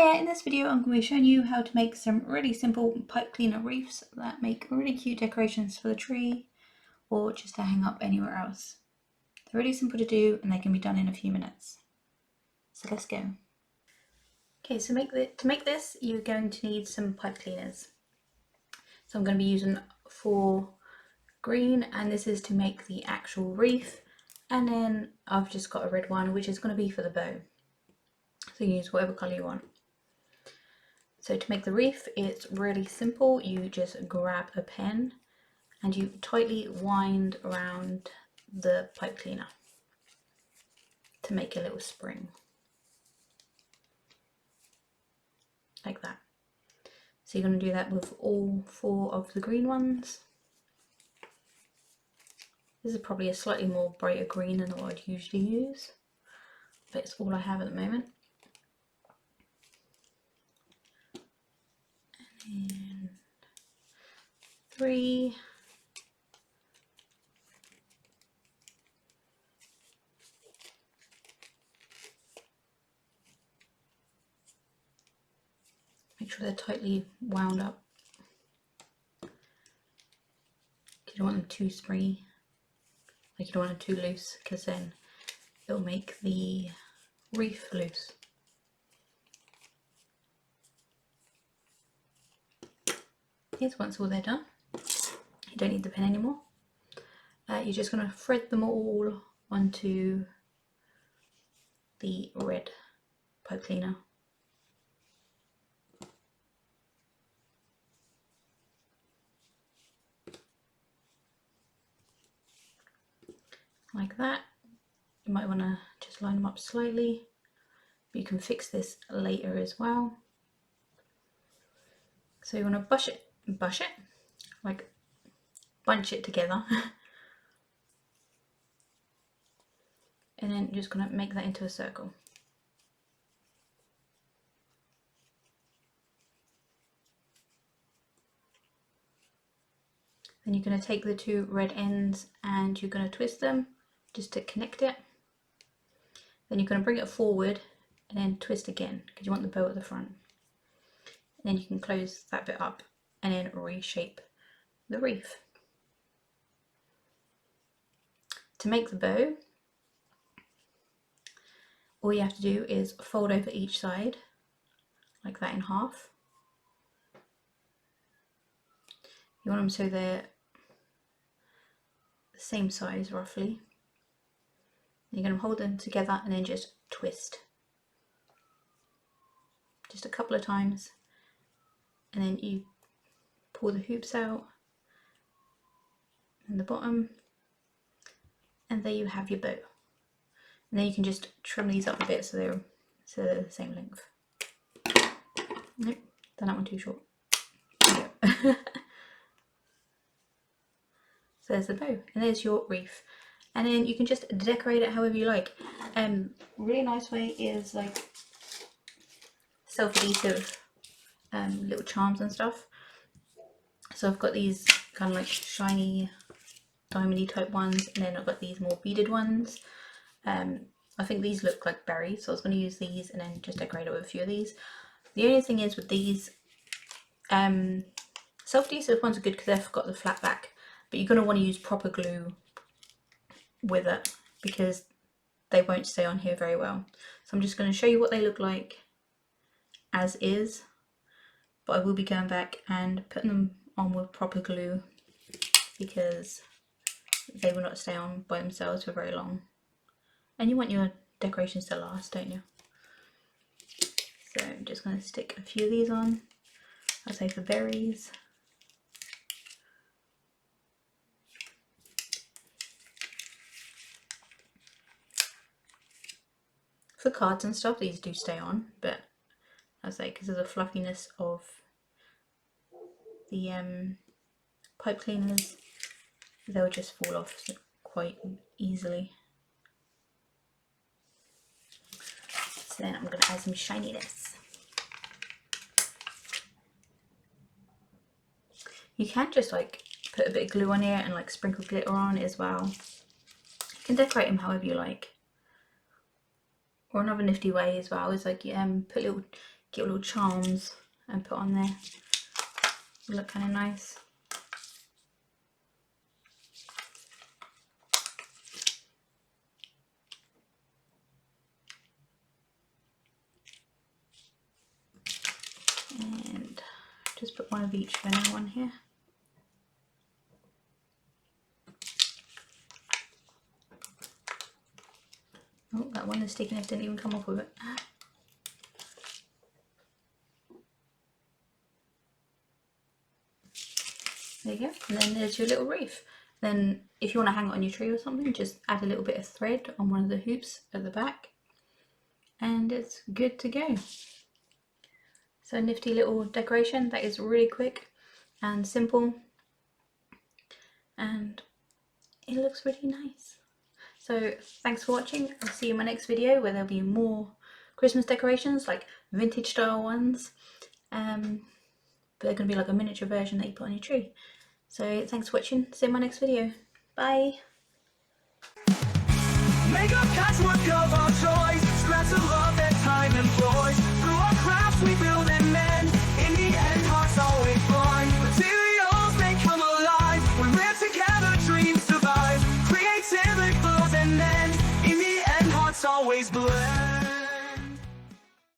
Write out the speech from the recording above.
Hiya, in this video I'm going to be showing you how to make some really simple pipe cleaner wreaths that make really cute decorations for the tree or just to hang up anywhere else. They're really simple to do and they can be done in a few minutes. So let's go. Okay, so to make this you're going to need some pipe cleaners. So I'm going to be using 4 green and this is to make the actual wreath, and then I've just got a red one which is going to be for the bow. So you use whatever colour you want. So to make the wreath, it's really simple. You just grab a pen and you tightly wind around the pipe cleaner to make a little spring. Like that. So you're going to do that with all 4 of the green ones. This is probably a slightly more brighter green than what I'd usually use, but it's all I have at the moment. And 3. Make sure they're tightly wound up. You don't want them too springy, like you don't want them too loose, because then it'll make the wreath loose. Here's once all they're done. You don't need the pen anymore. You're just going to thread them all onto the red pipe cleaner. Like that. You might want to just line them up slightly, but you can fix this later as well. So you want to bunch it, like bunch it together. And then you're just going to make that into a circle. Then you're going to take the 2 red ends and you're going to twist them just to connect it. Then you're going to bring it forward and then twist again because you want the bow at the front. And then you can close that bit up and then reshape the wreath. To make the bow, all you have to do is fold over each side, like that, in half. You want them so they're the same size roughly. You're going to hold them together and then just twist. Just a couple of times. And then you pull the hoops out in the bottom. And there you have your bow. And then you can just trim these up a bit so they're the same length. Nope, done that one too short. There you go. So there's the bow, and there's your wreath. And then you can just decorate it however you like. Really nice way is like self-adhesive little charms and stuff. So I've got these kind of like shiny, diamondy type ones, and then I've got these more beaded ones. I think these look like berries, so I was going to use these and then just decorate it with a few of these. The only thing is with these, self-adhesive ones are good because they've got the flat back, but you're going to want to use proper glue with it because they won't stay on here very well. So I'm just going to show you what they look like as is, but I will be going back and putting them on with proper glue because they will not stay on by themselves for very long. And you want your decorations to last, don't you? So I'm just going to stick a few of these on. I'll say for berries. For cards and stuff, these do stay on, but as I say, because of the fluffiness of the pipe cleaners, they'll just fall off quite easily. So then I'm going to add some shininess. You can just like put a bit of glue on here and like sprinkle glitter on it as well. You can decorate them however you like. Or another nifty way as well is like put little get little charms and put on there. They look kind of nice. And just put one of each for now on here. Oh, that one is sticking, it didn't even come off with it. There you go, and then there's your little wreath. Then if you want to hang it on your tree or something, just add a little bit of thread on one of the hoops at the back and it's good to go. So nifty little decoration that is really quick and simple, and it looks really nice. So thanks for watching. I'll see you in my next video where there'll be more Christmas decorations, like vintage style ones, but they're going to be like a miniature version that you put on your tree. So thanks for watching. See you in my next video. Bye. Make up